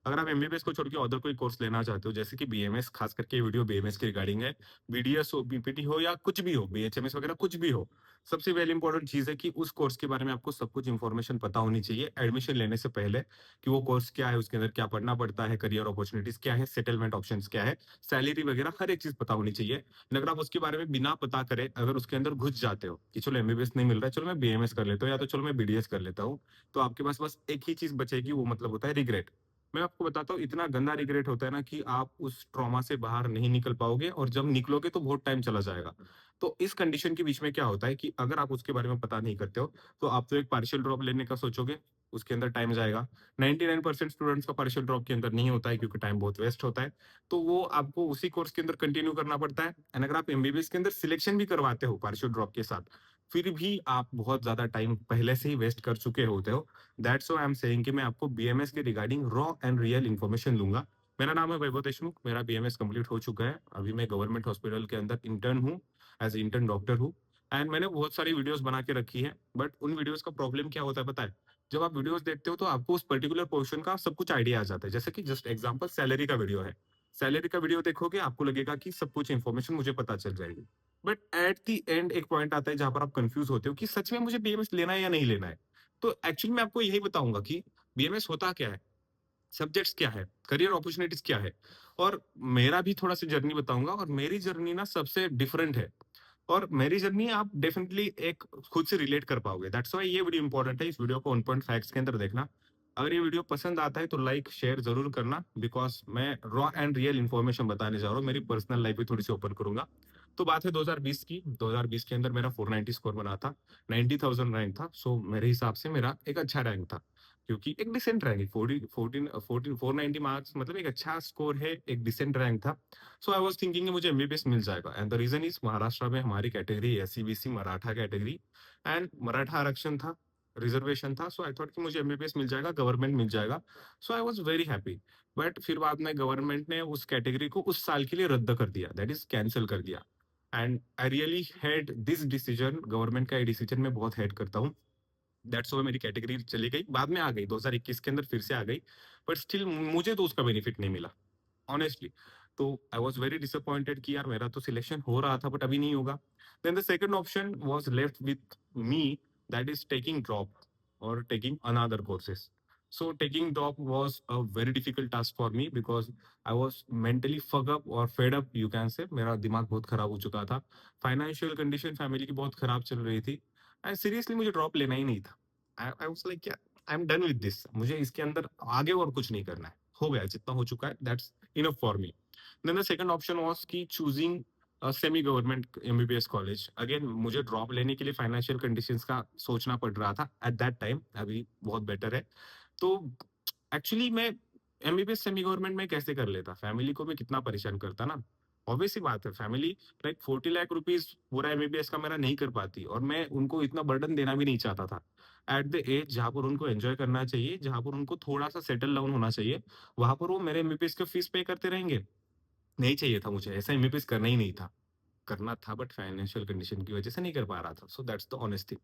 अगर आप एमबीबीएस को छोड़ के अदर कोई कोर्स लेना चाहते हो, जैसे कि बीएमएस, खास करके ये वीडियो बीएमएस के रिगार्डिंग है, बीडीएस हो, बीपीटी हो या कुछ भी हो, बीएचएमएस वगैरह कुछ भी हो, सबसे पहले इंपॉर्टेंट चीज़ है कि उस कोर्स के बारे में आपको सब कुछ इन्फॉर्मेशन पता होनी चाहिए एडमिशन लेने से पहले, कि वो कोर्स क्या है, उसके अंदर क्या पढ़ना पड़ता है, करियर अपॉर्चुनिटीज़ क्या है, सेटलमेंट ऑप्शंस क्या है, सैलरी वगैरह हर एक चीज़ पता होनी चाहिए। लेकिन अगर आप उसके बारे में बिना पता करे अगर उसके अंदर घुस जाते हो कि चलो एमबीबीएस नहीं मिल रहा है, चलो मैं बीएमएस कर लेता हूँ या तो चलो मैं बीडीएस कर लेता हूँ, तो आपके पास बस एक ही चीज़ बचेगी, वो मतलब होता है रिग्रेट। मैं आपको बताता हूँ, इतना गंदा रिग्रेट होता है ना कि आप उस ट्रॉमा से बाहर नहीं निकल पाओगे और जब निकलोगे तो बहुत टाइम चला जाएगा। तो इस कंडीशन के बीच में क्या होता है कि अगर आप उसके बारे में पता नहीं करते हो, तो आप तो एक पार्शियल ड्रॉप लेने का सोचोगे, उसके अंदर टाइम जाएगा। 99% स्टूडेंट्स का पार्शियल ड्रॉप के अंदर नहीं होता है क्योंकि टाइम बहुत वेस्ट होता है। तो वो आपको उसी कोर्स के अंदर कंटिन्यू करना पड़ता है, एंड अगर आप एमबीबीएस के अंदर सिलेक्शन भी करवाते हो पार्शियल ड्रॉप के साथ, फिर भी आप बहुत ज़्यादा टाइम पहले से ही वेस्ट कर चुके होते हो। That's why I am saying कि मैं आपको बीएमएस के regarding raw and real information दूँगा। मेरा नाम है वैभव देशमुख, मेरा बीएमएस कंप्लीट हो चुका है। अभी मैं गवर्नमेंट हॉस्पिटल के अंदर इंटर्न हूँ, एज़ इंटर्न डॉक्टर हूँ, एंड मैंने बहुत सारी वीडियोज़ बना के रखी है, बट उन वीडियोज़ का प्रॉब्लम क्या होता है पता है? जब आप वीडियोज़ देखते हो तो आपको उस पर्टिकुलर पोर्शन का सब कुछ आइडिया आ जाता है। जैसे कि जस्ट एग्जांपल सैलरी का वीडियो है। सैलरी का वीडियो देखोगे आपको लगेगा कि सब कुछ इन्फॉर्मेशन मुझे पता चल जाएगी। बट एट द एंड एक पॉइंट आता है जहाँ पर आप कन्फ्यूज़ होते हो कि सच में मुझे बीएमएस लेना है या नहीं लेना है? तो एक्चुअली मैं आपको यही बताऊँगा कि बीएमएस होता क्या है? सब्जेक्ट्स क्या है? करियर अपॉर्च्युनिटीज़ क्या है? और मेरा भी थोड़ा-सा जर्नी बताऊँगा, और मेरी जर्नी ना सबसे डिफरेंट है। और मेरी जर्नी आप डेफिनिटली एक खुद से रिलेट कर पाओगे। दैट्स व्हाई ये वीडियो इंपॉर्टेंट है। इस वीडियो को ऑन पॉइंट फैक्ट्स के अंदर देखना। अगर ये वीडियो पसंद आता है तो लाइक, शेयर ज़रूर करना, बिकॉज़ मैं रॉ एंड रियल इन्फॉर्मेशन बताने जा रहा हूँ। मेरी पर्सनल लाइफ भी थोड़ी-सी ओपन करूँगा। तो बात है 2020 की। 2020 के अंदर मेरा 490 स्कोर बना था। 90,000 रैंक था। सो मेरे हिसाब से मेरा एक अच्छा रैंक था। क्योंकि एक डिसेंट रैंक है। 490 मार्क्स मतलब एक अच्छा स्कोर है, एक डिसेंट रैंक था। सो आई वाज़ थिंकिंग कि मुझे एमबीबीएस मिल जाएगा, and the reason is Maharashtra में हमारी category SC-BC Maratha category, and Maratha आरक्षण था, रिज़र्वेशन था। सो आई थॉट कि मुझे एमबीबीएस मिल जाएगा, गवर्नमेंट मिल जाएगा। So I was very happy. But फिर बाद में गवर्नमेंट ने उस कैटेगरी को उस साल के लिए रद्द कर दिया, दैट इज़ कैंसल कर दिया। And I really hate this decision. Government का ये डिसीजन मैं बहुत हेट करता हूँ। दैट्स व्हाई मेरी कैटेगरी चली गई, बाद में आ गई 2021 के अंदर फिर से आ गई, बट स्टिल मुझे तो उसका बेनिफिट नहीं मिला, ऑनेस्टली। तो आई वाज़ वेरी डिसअपॉइंटेड कि यार मेरा तो सिलेक्शन हो रहा था बट अभी नहीं होगा। Then the second option was left with me, that is taking drop और taking another courses. So taking drop was a very difficult task for me, because I was mentally fuck up और fed up, you can say. मेरा दिमाग बहुत खराब हो चुका था। Financial condition family की बहुत खराब चल रही थी, एंड सीरियसली मुझे ड्रॉप लेना ही नहीं था। आई वाज़ लाइक यार, I am done with this, मुझे इसके अंदर आगे और कुछ नहीं करना है। हो गया, जितना हो चुका है, that's enough for me. Then the second option was कि choosing a semi government MBBS college. Again मुझे ड्रॉप लेने के लिए फाइनेंशियल कंडीशंस का सोचना पड़ रहा था एट दैट टाइम, अभी बहुत बेटर है। तो एक्चुअली मैं एमबीबीएस सेमी गवर्नमेंट में कैसे कर लेता? फैमिली को मैं कितना परेशान करता ना। ऑब्वियस सी बात है, फैमिली लाइक 40 लाख रुपीज़ पूरा एमबीबीएस का मेरा नहीं कर पाती, और मैं उनको इतना बर्डन देना भी नहीं चाहता था। एट द एज जहाँ पर उनको एन्जॉय करना चाहिए, जहाँ पर उनको थोड़ा-सा सेटल डाउन होना चाहिए, वहाँ पर वो मेरे एमबीबीएस का फीस पे करते रहेंगे। नहीं चाहिए था मुझे, ऐसा एमबीबीएस करना ही नहीं था। करना था बट फाइनेंशियल कंडीशन की वजह से नहीं कर पा रहा था। So that's the honest thing.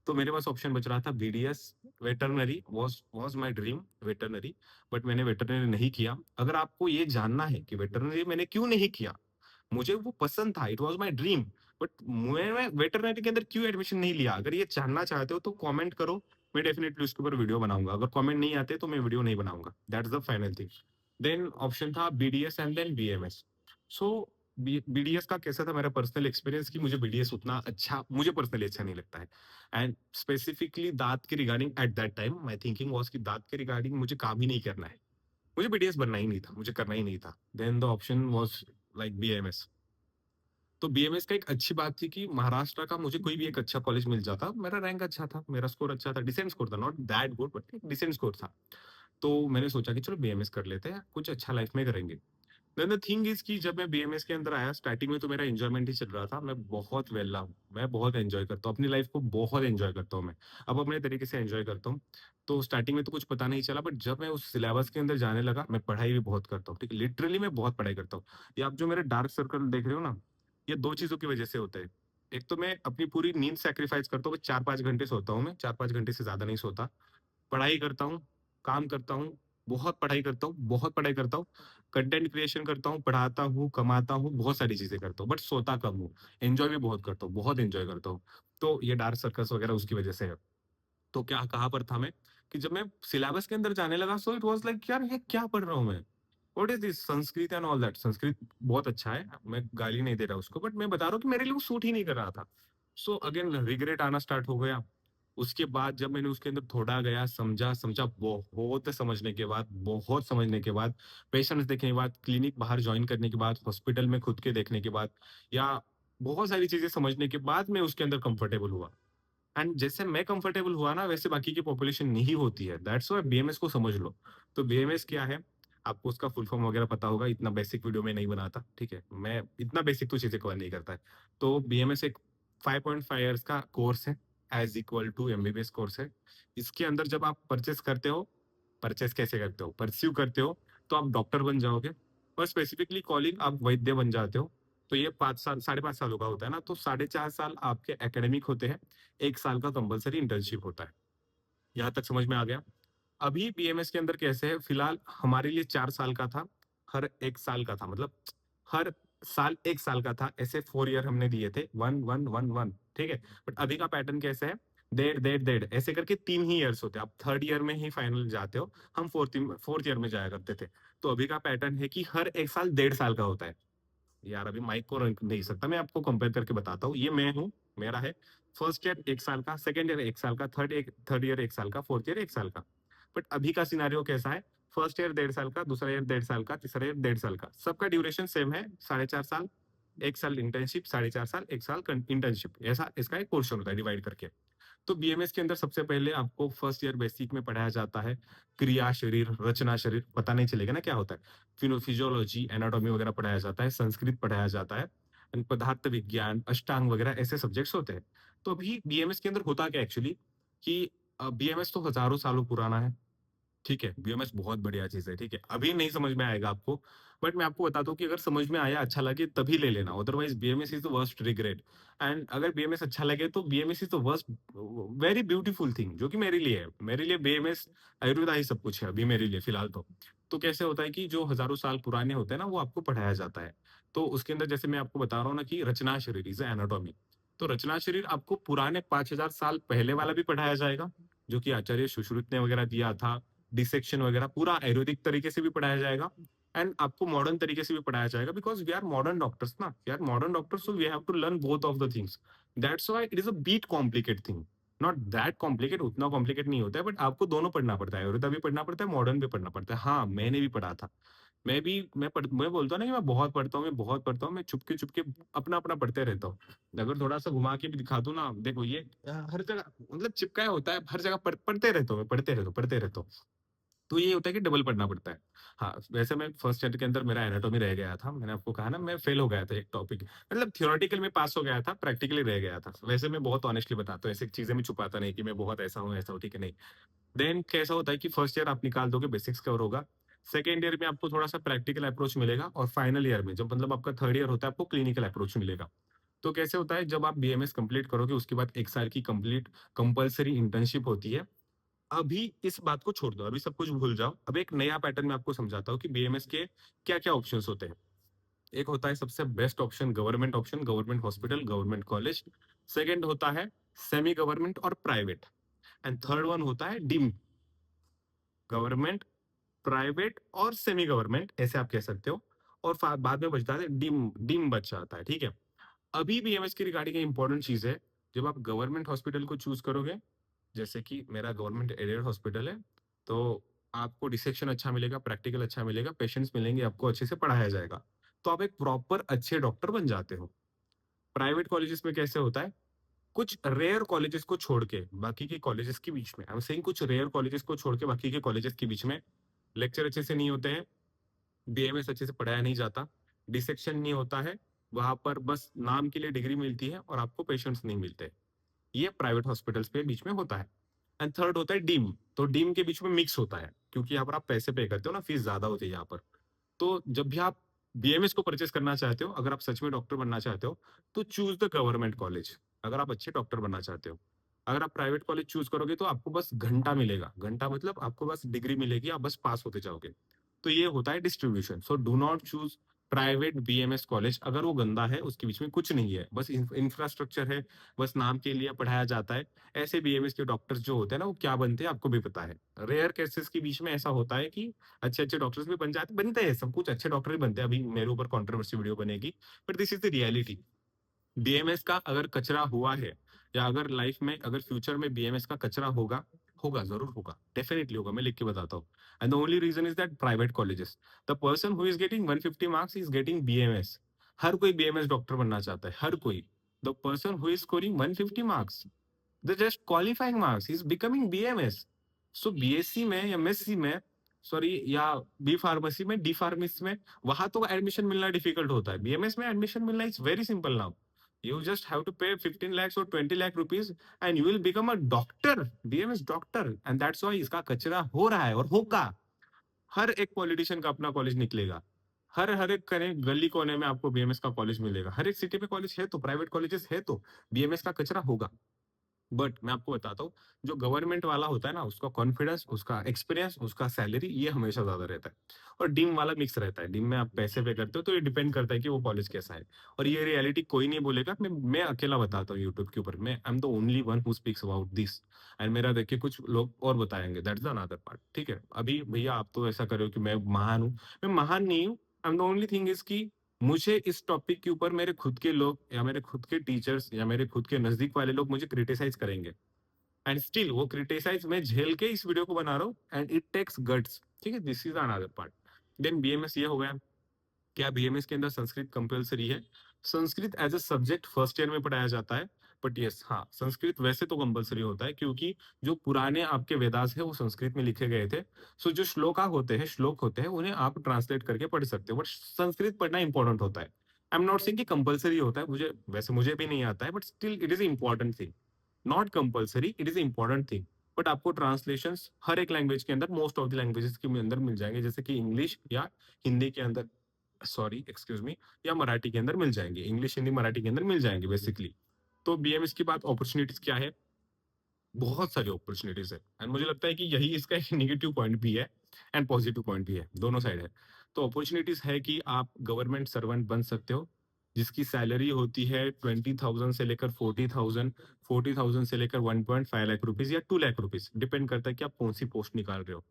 तो मेरे पास ऑप्शन बच रहा था BDS, veterinary was my dream, veterinary, but मैंने वेटरनरी नहीं किया। अगर आपको ये जानना है कि वेटरनरी मैंने क्यों नहीं किया, मुझे वो पसंद था, it was my dream, but मैंने वेटरनरी के अंदर क्यों एडमिशन नहीं लिया? अगर ये जानना चाहते हो तो कमेंट करो, मैं डेफिनिटली उसके ऊपर वीडियो बनाऊँगा। अगर कमेंट नहीं आते तो मैं वीडियो नहीं बनाऊँगा। That's the final thing. Then option था BDS and then BMS. So BDS का कैसा था मेरा पर्सनल एक्सपीरियंस कि मुझे बीडीएस उतना अच्छा, मुझे पर्सनली अच्छा नहीं लगता है, एंड स्पेसिफिकली दाँत के regarding at that time my thinking was कि दाँत के रिगार्डिंग मुझे काम ही नहीं करना है। मुझे बीडीएस बनना ही नहीं था, मुझे करना ही नहीं था। Then the option was like BMS. तो बीएमएस का एक अच्छी बात थी कि महाराष्ट्र का मुझे कोई भी एक अच्छा कॉलेज मिल जाता, मेरा रैंक अच्छा था, मेरा स्कोर अच्छा था, डिसेंट स्कोर था, नॉट दैट गुड बट एक डिसेंट स्कोर था। तो मैंने सोचा कि चलो बीएमएस कर लेते हैं, कुछ अच्छा लाइफ में करेंगे। देन द थिंग इज़ कि जब मैं बीएमएस के अंदर आया, स्टार्टिंग में तो मेरा एन्जॉयमेंट ही चल रहा था। मैं बहुत वेला हूँ, मैं बहुत एन्जॉय करता हूँ, अपनी लाइफ को बहुत एन्जॉय करता हूँ मैं। अब अपने तरीके से एन्जॉय करता हूँ। तो स्टार्टिंग में तो कुछ पता नहीं चला, बट जब मैं उस सिलेबस के अंदर जाने लगा, मैं पढ़ाई भी बहुत करता हूँ, ठीक है? लिटरली मैं बहुत पढ़ाई करता हूँ। ये आप जो मेरे डार्क सर्कल देख रहे हो ना, ये 2 चीज़ों की वजह से होता है। एक तो मैं अपनी पूरी नींद सैक्रिफाइस करता हूँ, 4-5 घंटे सोता हूँ मैं, 4-5 घंटे से ज़्यादा नहीं सोता। पढ़ाई करता हूँ, काम करता हूँ, बहुत पढ़ाई करता हूँ, बहुत पढ़ाई करता हूँ, कंटेंट क्रिएशन करता हूँ, पढ़ाता हूँ, कमाता हूँ, बहुत सारी चीज़ें करता हूँ, बट सोता कम हूँ। एन्जॉय भी बहुत करता हूँ, बहुत एन्जॉय करता हूँ। तो ये डार्क सर्कस वगैरह उसकी वजह से है। तो क्या कहाँ पर था मैं, कि जब मैं सिलेबस के अंदर जाने लगा, सो इट वाज़ लाइक यार ये क्या पढ़ रहा हूँ मैं? What is this Sanskrit and all that. Sanskrit बहुत अच्छा है, मैं गाली नहीं दे रहा उसको, बट मैं बता रहा हूँ कि मेरे लिए वो सूट ही नहीं कर रहा था। सो अगेन रिग्रेट आना स्टार्ट हो गया। उसके बाद जब मैंने उसके अंदर थोड़ा गया, समझा समझा, बहुत समझने के बाद, बहुत समझने के बाद, पेशेंट्स देखने के बाद, क्लिनिक बाहर जॉइन करने के बाद, हॉस्पिटल में खुद के देखने के बाद, या बहुत सारी चीज़ें समझने के बाद मैं उसके अंदर कंफर्टेबल हुआ। एंड जैसे मैं कंफर्टेबल हुआ ना, वैसे बाकी की पॉपुलेशन नहीं होती है। दैट्स व्हाई बीएमएस को समझ लो। तो बीएमएस क्या है, आपको उसका फुल फॉर्म वगैरह पता होगा, इतना बेसिक वीडियो में नहीं बनाता, ठीक है? मैं इतना बेसिक तो चीज़ें कवर नहीं करता है। तो बीएमएस एक 5.5 इयर्स का कोर्स है, as equal to MBBS course है। इसके अंदर जब आप परचेज़ करते हो, परचेज़ कैसे करते हो? परस्यू करते हो, तो आप डॉक्टर बन जाओगे, और स्पेसिफिकली कॉलिंग आप वैद्य बन जाते हो। तो ये 5 साल, साढ़े 5 सालों का होता है ना, तो साढ़े 4 साल आपके एकेडमिक होते हैं, 1 साल का कंपल्सरी इंटर्नशिप होता है। यहाँ तक समझ में आ गया? अभी बीएमएस के अंदर कैसे है, फिलहाल हमारे लिए 4 साल का था, हर 1 साल का था, मतलब हर साल 1 साल का था, ऐसे 4 ईयर हमने दिए थे, 1, 1, 1, 1, ठीक है? बट अभी का पैटर्न कैसा है, डेढ़, डेढ़, डेढ़, ऐसे करके 3 ही ईयर्स होते हैं। आप 3rd ईयर में ही फाइनल जाते हो, हम 4th ईयर में जाया करते थे। तो अभी का पैटर्न है कि हर 1 साल 1.5 साल का होता है। यार अभी माइक को रख नहीं सकता, मैं आपको कंपेयर करके बताता हूँ। ये मैं हूँ, मेरा है फर्स्ट ईयर 1 साल का, सेकंड ईयर 1 साल का, थर्ड ईयर 1 साल का, फोर्थ ईयर 1 साल का। बट अभी का सिनेरियो कैसा है, फर्स्ट ईयर 1.5 साल का, दूसरा ईयर 1.5 साल का, तीसरा ईयर 1.5 साल का। सबका ड्यूरेशन सेम है, 4.5 साल, 1 साल इंटर्नशिप, 4.5 साल, 1 साल इंटर्नशिप, ऐसा इसका एक पोर्शन होता है डिवाइड करके। तो बीएमएस के अंदर सबसे पहले आपको फर्स्ट ईयर बेसिक में पढ़ाया जाता है क्रिया शरीर, रचना शरीर, पता नहीं चलेगा ना क्या होता है। फिजियोलॉजी, एनाटॉमी वगैरह पढ़ाया जाता है, संस्कृत पढ़ाया जाता है, एंड पदार्थ विज्ञान, अष्टांग वगैरह ऐसे सब्जेक्ट्स होते हैं। तो अभी बीएमएस के अंदर होता क्या एक्चुअली, कि बीएमएस तो हजारों सालों पुराना है, ठीक है? बीएमएस बहुत बढ़िया चीज़ है, ठीक है? अभी नहीं समझ में आएगा आपको, बट मैं आपको बताता हूँ कि अगर समझ में आया, अच्छा लगे तभी ले लेना, otherwise BMS is the worst regret. And अगर बीएमएस अच्छा लगे तो BMS is the worst very beautiful thing, जो कि मेरे लिए है। मेरे लिए बीएमएस आयुर्वेदा ही सब कुछ है अभी मेरे लिए फिलहाल तो। तो कैसे होता है कि जो हज़ारों साल पुराने होते हैं ना, वो आपको पढ़ाया जाता है। तो उसके अंदर जैसे मैं आपको बता रहा हूँ ना कि रचना शरीर इज़ एनाटॉमी। तो रचना शरीर आपको पुराने 5000 साल पहले वाला भी पढ़ाया जाएगा, जो कि आचार्य सुश्रुत ने वगैरह दिया था। डिसेक्शन वगैरह पूरा आयुर्वेदिक तरीके से भी पढ़ाया जाएगा, एंड आपको मॉडर्न तरीके से भी पढ़ाया जाएगा, because we are modern doctors ना, we are modern doctors, so we have to learn both of the things. That's why it is a bit complicate thing, not that complicate, उतना complicate नहीं होता है, बट आपको दोनों पढ़ना पड़ता है, आयुर्वेदा भी पढ़ना पड़ता है, मॉडर्न भी पढ़ना पड़ता है। हाँ, मैंने भी पढ़ा था। मैं बोलता हूँ ना कि मैं बहुत पढ़ता हूँ, मैं बहुत पढ़ता हूँ, मैं चुपके चुपके अपना अपना पढ़ते रहता हूँ। अगर थोड़ा सा घुमा के भी दिखा दूं ना, देखो ये हर जगह मतलब चिपकाया होता है, हर जगह पढ़ते रहता हूँ, मैं पढ़ते रहता हूँ, पढ़ते रहता हूँ। तो ये होता है कि डबल पढ़ना पड़ता है। हाँ, वैसे मैं फर्स्ट ईयर के अंदर मेरा एनाटॉमी रह गया था। मैंने आपको कहा ना, मैं फेल हो गया था एक टॉपिक। मतलब थ्योरेटिकल में पास हो गया था, प्रैक्टिकली रह गया था। वैसे मैं बहुत ऑनेस्टली बताता हूँ, ऐसी चीज़ें मैं छुपाता नहीं कि मैं बहुत ऐसा हूँ, ठीक है, नहीं। देन कैसा होता है कि फर्स्ट ईयर आप निकाल दोगे, बेसिक्स कवर होगा। सेकंड ईयर में आपको थोड़ा-सा प्रैक्टिकल अप्रोच मिलेगा, और फाइनल ईयर में जब मतलब आपका थर्ड ईयर होता है, आपको क्लिनिकल अप्रोच मिलेगा। तो कैसे होता है, जब आप बीएमएस कंप्लीट करोगे, उसके बाद 1 साल की कंप्लीट कंपल्सरी इंटर्नशिप होती है। अभी इस बात को छोड़ दो, अभी सब कुछ भूल जाओ। अब एक नया पैटर्न मैं आपको समझाता हूँ कि बीएमएस के क्या-क्या ऑप्शंस होते हैं। एक होता है सबसे best option, government option, government hospital, government college. Second होता है सेमी गवर्नमेंट और प्राइवेट, एंड थर्ड वन होता है डीम्ड। गवर्नमेंट, प्राइवेट और सेमी गवर्नमेंट, ऐसे आप कह सकते हो। और बाद में बचता है डीम, डीम बच जाता है, ठीक है? अभी बीएमएस की रिगार्डिंग इंपॉर्टेंट चीज है, जब आप गवर्नमेंट हॉस्पिटल को चूज करोगे, जैसे कि मेरा गवर्नमेंट एडेड हॉस्पिटल है, तो आपको डिसेक्शन अच्छा मिलेगा, प्रैक्टिकल अच्छा मिलेगा, पेशेंट्स मिलेंगे, आपको अच्छे से पढ़ाया जाएगा। तो आप एक प्रॉपर अच्छे डॉक्टर बन जाते हो। प्राइवेट कॉलेजेस में कैसे होता है, कुछ रेयर कॉलेजेस को छोड़ के बाकी के कॉलेजेस के बीच में, आई एम सेइंग कुछ रेयर कॉलेजेस को छोड़ के बाकी के कॉलेजेस के बीच में लेक्चर अच्छे से नहीं होते हैं, बीएमएस अच्छे से पढ़ाया नहीं जाता, डिसेक्शन नहीं होता है, वहां पर बस नाम के लिए डिग्री मिलती है और आपको पेशेंट्स नहीं मिलते। ये प्राइवेट हॉस्पिटल्स पे बीच में होता है। एंड थर्ड होता है डीम। तो डीम के बीच में मिक्स होता है, क्योंकि यहाँ पर आप पैसे पे करते हो ना, फीस ज्यादा होती है यहाँ पर। तो जब भी आप बीएमएस को परचेस करना चाहते हो, अगर आप सच में डॉक्टर बनना चाहते हो, तो चूज द गवर्नमेंट कॉलेज, अगर आप अच्छे डॉक्टर बनना चाहते हो। अगर आप प्राइवेट कॉलेज चूज करोगे तो आपको बस घंटा मिलेगा, घंटा मतलब आपको बस डिग्री मिलेगी, आप बस पास होते जाओगे। तो ये होता है distribution. So do not choose private BMS college. अगर वो गंदा है, उसके बीच में कुछ नहीं है, बस इंफ्रास्ट्रक्चर है, बस नाम के लिए पढ़ाया जाता है। ऐसे बीएमएस के डॉक्टर्स जो होते हैं ना, वो क्या बनते हैं आपको भी पता है। रेयर केसेस के बीच में ऐसा होता है कि अच्छे अच्छे डॉक्टर्स भी बनते हैं, सब कुछ अच्छे डॉक्टर ही बनते हैं। अभी मेरे ऊपर कंट्रोवर्सी वीडियो बनेगी, but this is the reality. BMS का अगर कचरा हुआ है, या अगर लाइफ में, अगर फ्यूचर में बीएमएस का कचरा होगा, होगा जरूर होगा, डेफिनेटली होगा, मैं लिख के बताता हूँ। And the only reason is that private colleges, the person who is getting 150 marks is getting BMS. हर कोई बीएमएस डॉक्टर बनना चाहता है, हर कोई। The person who is scoring 150 marks, the just qualifying marks, is becoming BMS. So BSc में या MSc में, सॉरी, या बी फार्मेसी में, डी फार्मेसी में, वहां तो एडमिशन मिलना डिफिकल्ट होता है। बीएमएस में एडमिशन मिलना is very simple now. You just have to pay 15 lakhs or 20 lakh rupees and you will become a doctor, BMS doctor. And that's why इसका कचरा हो रहा है और होगा। हर एक पॉलिटिशियन का अपना कॉलेज निकलेगा, हर एक करे गली कोने में आपको बीएमएस का कॉलेज मिलेगा। हर एक सिटी में कॉलेज है तो, प्राइवेट कॉलेजेस है तो बीएमएस का कचरा होगा। बट मैं आपको बताता हूँ, जो गवर्नमेंट वाला होता है ना, उसका कॉन्फिडेंस, उसका एक्सपीरियंस, उसका सैलरी, ये हमेशा ज्यादा रहता है। और डिम वाला मिक्स रहता है। डिम में आप पैसे पे करते हो, तो ये डिपेंड करता है कि वो कॉलेज कैसा है। और ये रियलिटी कोई नहीं बोलेगा, मैं अकेला बताता हूँ यूट्यूब के ऊपर। मैं I am the only one who speaks about this. And मेरा देखिए कुछ लोग और बताएंगे, दैट्स द अनदर पार्ट, ठीक है। अभी भैया आप तो ऐसा करो कि मैं महान हूँ, मैं महान नहीं हूँ। I am the only thing is कि मुझे इस टॉपिक के ऊपर मेरे खुद के लोग, या मेरे खुद के टीचर्स, या मेरे खुद के नजदीक वाले लोग मुझे क्रिटिसाइज करेंगे। एंड स्टिल वो क्रिटिसाइज मैं झेल के इस वीडियो को बना रहा हूँ, एंड इट टेक्स गट्स, ठीक है। This is another part. Then BMS ये हो गया। क्या बीएमएस के अंदर संस्कृत कंपलसरी है? Sanskrit as a subject first year में पढ़ाया जाता है। बट यस, हाँ, संस्कृत वैसे तो कंपलसरी होता है, क्योंकि जो पुराने आपके वेदास है वो संस्कृत में लिखे गए थे। सो जो श्लोक होते हैं, उन्हें आप ट्रांसलेट करके पढ़ सकते हो, बट संस्कृत पढ़ना इंपॉर्टेंट होता है। आई एम नॉट सेइंग कि कंपलसरी होता है, मुझे भी नहीं आता है, but still it is important thing. Not compulsory, it is important thing. But आपको ट्रांसलेशंस हर एक लैंग्वेज के अंदर, मोस्ट ऑफ द लैंग्वेजेस के अंदर मिल जाएंगे, जैसे कि इंग्लिश या हिंदी के अंदर, सॉरी एक्सक्यूज मी, या मराठी के अंदर मिल जाएंगे। इंग्लिश, हिंदी, मराठी के अंदर मिल जाएंगे बेसिकली। तो बीएमएस की बात, अपॉर्चुनिटीज क्या है? बहुत सारी अपॉर्चुनिटीज है, एंड मुझे लगता है कि यही इसका एक नेगेटिव पॉइंट भी है एंड पॉजिटिव पॉइंट भी है, दोनों साइड है। तो अपॉर्चुनिटीज है कि आप गवर्नमेंट सर्वेंट बन सकते हो, जिसकी सैलरी होती है 20,000 से लेकर 40,000, 40,000 से लेकर 1.5 लाख रुपीज या 2 लाख रुपीज, डिपेंड करता है कि आप कौन सी पोस्ट निकाल रहे हो,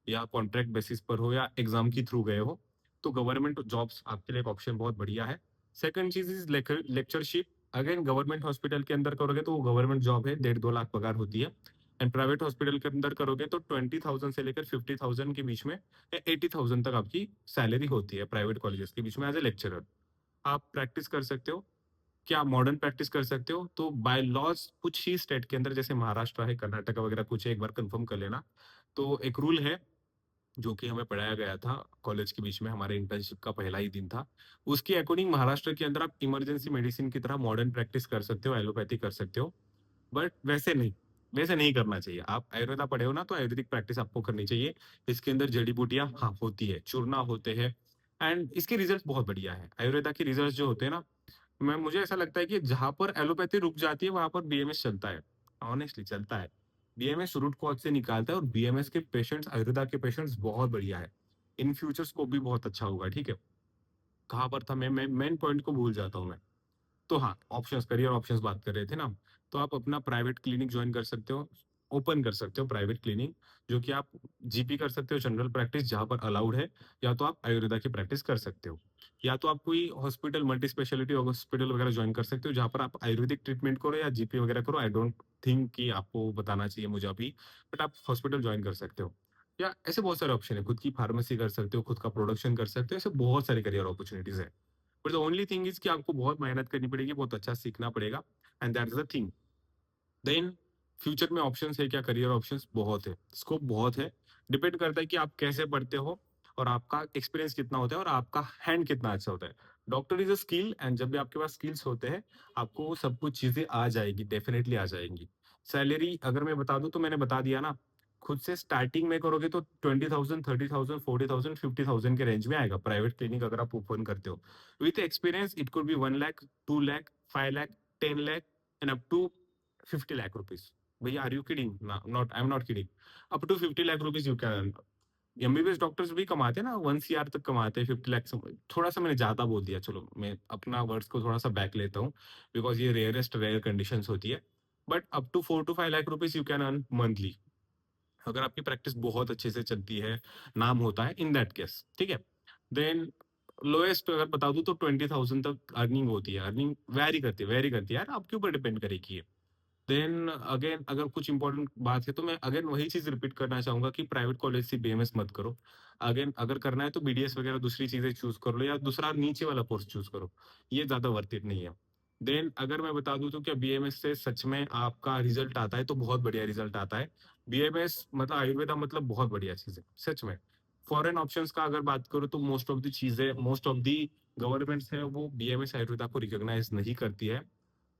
या कॉन्ट्रैक्ट बेसिस पर हो, या एग्जाम के थ्रू गए हो। तो गवर्नमेंट जॉब्स आपके लिए एक ऑप्शन बहुत बढ़िया है। सेकंड चीज is lectureship. Again government hospital के अंदर करोगे तो वो गवर्नमेंट जॉब है, 1.5-2 लाख पगार होती है। एंड प्राइवेट हॉस्पिटल के अंदर करोगे तो 20,000 से लेकर 50,000 के बीच में, या 80,000 तक आपकी सैलरी होती है प्राइवेट कॉलेजेस के बीच में एज ए लेक्चरर। आप प्रैक्टिस कर सकते हो। क्या मॉडर्न प्रैक्टिस कर सकते हो? तो बाय लॉज कुछ ही स्टेट के अंदर, जैसे महाराष्ट्र है, कर्नाटक वगैरह कुछ है, एक बार कंफर्म कर लेना। तो एक रूल है जो कि हमें पढ़ाया गया था कॉलेज के बीच में, हमारे इंटर्नशिप का पहला ही दिन था। उसके अकॉर्डिंग महाराष्ट्र के अंदर आप इमरजेंसी मेडिसिन की तरह मॉडर्न प्रैक्टिस कर सकते हो, एलोपैथी कर सकते हो। बट वैसे नहीं करना चाहिए। आप आयुर्वेदा पढ़े हो ना, तो आयुर्वेदिक प्रैक्टिस आपको करनी चाहिए। इसके अंदर जड़ी बूटियां, हाँ, होती है, चूर्णा होते हैं। एंड इसके रिजल्ट बहुत बढ़िया है। आयुर्वेदा के रिजल्ट जो होते हैं ना, मैं मुझे ऐसा लगता है कि जहां पर एलोपैथी रुक जाती है, वहां पर बीएमएस चलता है। ऑनेस्टली चलता है। बीएमएस रूट कॉज से निकालता है, और बीएमएस के पेशेंट्स, आयुर्वेदा के पेशेंट्स बहुत बढ़िया है। इन फ्यूचर स्कोप भी बहुत अच्छा होगा, ठीक है। कहाँ पर था मैं मेन पॉइंट को भूल जाता हूँ मैं। तो हाँ, ऑप्शंस, करियर ऑप्शंस बात कर रहे थे ना। तो आप अपना प्राइवेट क्लिनिक ज्वाइन कर सकते हो, ओपन कर सकते हो प्राइवेट क्लिनिक, जो कि आप जीपी कर सकते हो, जनरल प्रैक्टिस जहां पर अलाउड है, या तो आप आयुर्वेदा की प्रैक्टिस कर सकते हो, या तो आप कोई हॉस्पिटल, मल्टी स्पेशलिटी हॉस्पिटल वगैरह ज्वाइन कर सकते हो, जहां पर आप आयुर्वेदिक ट्रीटमेंट करो या जीपी वगैरह करो। आई डोंट थिंक कि आपको बताना चाहिए मुझे अभी, बट आप हॉस्पिटल ज्वाइन कर सकते हो। या ऐसे बहुत सारे ऑप्शन है, खुद की फार्मेसी कर सकते हो, खुद का प्रोडक्शन कर सकते हो, ऐसे बहुत सारे करियर अपॉर्चुनिटीज है। But the only thing is कि आपको बहुत मेहनत करनी पड़ेगी, बहुत अच्छा सीखना पड़ेगा, and that is the thing. Then future में ऑप्शंस है क्या? करियर ऑप्शंस बहुत है, स्कोप बहुत है। डिपेंड करता है कि आप कैसे पढ़ते हो, और आपका एक्सपीरियंस कितना होता है, और आपका हैंड कितना अच्छा होता है। Doctor is a skill, and जब भी आपके पास स्किल्स होते हैं, आपको वो सब कुछ चीजें आ जाएगी, डेफिनेटली आ जाएंगी। सैलरी अगर मैं बता दूं, तो मैंने बता दिया ना, खुद से स्टार्टिंग में करोगे तो 20,000, 30,000, 40,000, 50,000 के रेंज में आएगा प्राइवेट क्लिनिक अगर आप ओपन करते हो। With experience it could be 1 lakh, 2 lakh, 5 lakh, 10 lakh, and up to 50 lakh rupees. भैया are you kidding? Not, I am not kidding. Up to 50 lakh rupees you can. MBBS doctors भी कमाते हैं ना, 1 CR तक कमाते हैं, 50 लाख थोड़ा सा मैंने ज्यादा बोल दिया, चलो मैं अपना वर्ड्स को थोड़ा सा बैक लेता हूँ, बिकॉज ये रेयर कंडीशंस होती है। But up to 4 to 5 lakh rupees you can earn monthly, अगर आपकी प्रैक्टिस बहुत अच्छे से चलती है, नाम होता है इन दैट केस, ठीक है। देन लोएस्ट अगर बता दूं तो 20,000 तक अर्निंग होती है। अर्निंग वेरी करती है यार, आपके ऊपर डिपेंड करेगी ये। देन अगेन अगर कुछ इंपॉर्टेंट बात है तो मैं अगेन वही चीज रिपीट करना चाहूंगा कि प्राइवेट कॉलेज से बीएमएस मत करो। अगेन अगर करना है तो बीडीएस वगैरह दूसरी चीजें चूज कर लो, या दूसरा नीचे वाला कोर्स चूज करो, ये ज्यादा वर्थ इट नहीं है। देन अगर मैं बता दूं तो क्या बीएमएस से सच में आपका रिजल्ट आता है, तो बहुत बढ़िया रिजल्ट आता है। बीएमएस मतलब आयुर्वेदा मतलब बहुत बढ़िया चीज है सच में। फॉरेन ऑप्शंस का अगर बात करूँ तो मोस्ट ऑफ दी गवर्नमेंट्स है वो बीएमएस आयुर्वेदा को रिकॉग्नाइज नहीं करती है।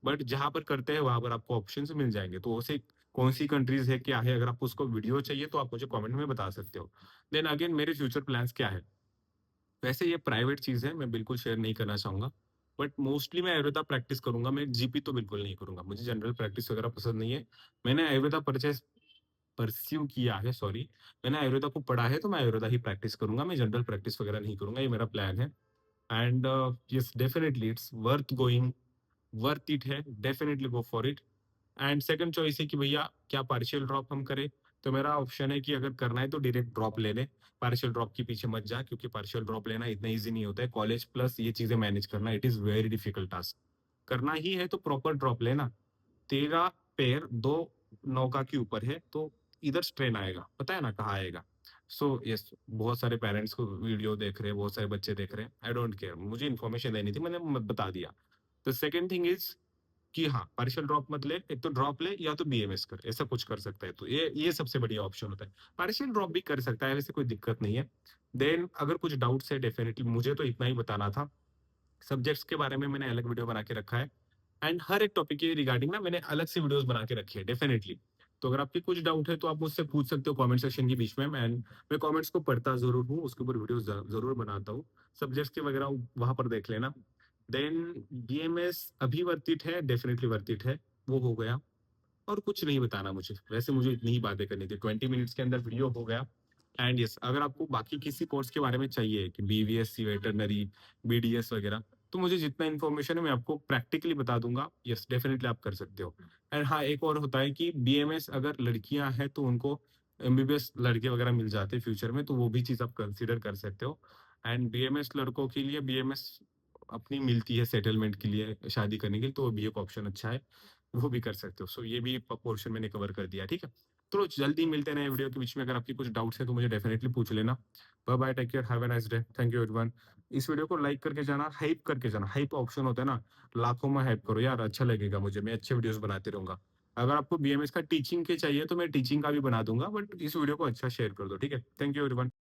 बट जहां पर करते हैं वहां पर आपको ऑप्शंस मिल जाएंगे, तो उसे कौन सी कंट्रीज है क्या है, अगर आपको उसको वीडियो चाहिए तो आप मुझे कमेंट में बता सकते हो। देन अगेन मेरे फ्यूचर प्लान्स क्या है, वैसे ये प्राइवेट चीज है, मैं बिल्कुल शेयर नहीं करना चाहूंगा। बट मोस्टली मैं आयुर्वेदा प्रैक्टिस करूंगा, मैं जीपी तो बिल्कुल नहीं करूंगा, मुझे जनरल प्रैक्टिस वगैरह पसंद नहीं है। मैंने आयुर्वेदा परचेस परस्यू किया है, सॉरी, मैंने आयुर्वेदा को पढ़ा है तो मैं आयुर्वेदा ही प्रैक्टिस करूंगा, मैं जनरल प्रैक्टिस वगैरह नहीं करूंगा, ये मेरा प्लान है। And yes definitely it's worth going, worth it है, definitely go for it. And second choice है कि भैया क्या पार्शियल ड्रॉप हम करें, तो मेरा ऑप्शन है कि अगर करना है तो डायरेक्ट ड्रॉप ले ले। पार्शियल ड्रॉप के पीछे मत जा, क्योंकि पार्शियल ड्रॉप लेना इतना इजी नहीं होता है, कॉलेज प्लस ये चीजें मैनेज करना it is very difficult task. करना ही है तो प्रॉपर ड्रॉप लेना। तेरा पैर दो नौका के ऊपर है, तो इधर स्ट्रेन आएगा, पता है ना कहाँ आएगा। सो यस, बहुत सारे पेरेंट्स को वीडियो देख रहे हैं, बहुत सारे बच्चे देख रहे हैं, आई डोंट केयर, मुझे इन्फॉर्मेशन देनी थी, मैंने बता दिया। द सेकेंड थिंग इज कि हाँ पार्शियल ड्रॉप मत ले, एक तो ड्रॉप ले या तो बीएमएस कर, ऐसा कुछ कर सकता है, तो ये सबसे बढ़िया ऑप्शन होता है। पार्शियल ड्रॉप भी कर सकता है, वैसे कोई दिक्कत नहीं है। देन अगर कुछ डाउट्स है डेफिनेटली मुझे तो इतना ही बताना था। सब्जेक्ट्स के बारे में मैंने अलग वीडियो बना के रखा है, एंड हर एक टॉपिक के रिगार्डिंग ना मैंने अलग से वीडियोस बना के रखी है डेफिनेटली। तो अगर आपके कुछ डाउट है तो आप मुझसे पूछ सकते हो कमेंट सेक्शन के बीच में, मैं कमेंट्स को पढ़ता जरूर हूँ, उसके ऊपर वीडियोस जरूर बनाता हूँ। सब्जेक्ट्स के वगैरह वहां पर देख लेना। देन बीएमएस अभी वर्थ इट है, डेफिनेटली वर्थ इट है, वो हो गया। और कुछ नहीं बताना मुझे, वैसे मुझे इतनी ही बातें करनी थी, 20 मिनट्स के अंदर वीडियो हो गया। एंड यस अगर आपको बाकी किसी कोर्स के बारे में चाहिए कि बीवीएससी वेटरनरी, बीडीएस वगैरह, तो मुझे जितना इन्फॉर्मेशन है मैं आपको प्रैक्टिकली बता दूंगा, यस डेफिनेटली आप कर सकते हो। एंड हाँ एक और होता है कि बीएमएस अगर लड़कियां हैं तो उनको एमबीबीएस लड़के वगैरह मिल जाते हैं फ्यूचर में, तो वो भी चीज आप कंसिडर कर सकते हो। एंड बीएमएस लड़कों के लिए बीएमएस अपनी मिलती है सेटलमेंट के लिए, शादी करने के लिए, तो वो भी एक ऑप्शन अच्छा है, वो भी कर सकते हो। सो ये भी पोर्शन मैंने कवर कर दिया, ठीक है। तो जल्दी मिलते हैं नए वीडियो के बीच में, अगर आपकी कुछ डाउट्स है तो मुझे डेफिनेटली पूछ लेना। Bye bye, take care, have a nice day, thank you everyone. इस वीडियो को लाइक करके जाना, हाइप करके जाना, हाइप ऑप्शन होता है ना, लाखों में हाइप करो यार, अच्छा लगेगा मुझे, मैं अच्छे वीडियोस बनाते रहूंगा। अगर आपको बीएमएस का टीचिंग के चाहिए तो मैं टीचिंग का भी बना दूंगा, बट इस वीडियो को अच्छा शेयर कर दो, ठीक है। Thank you everyone.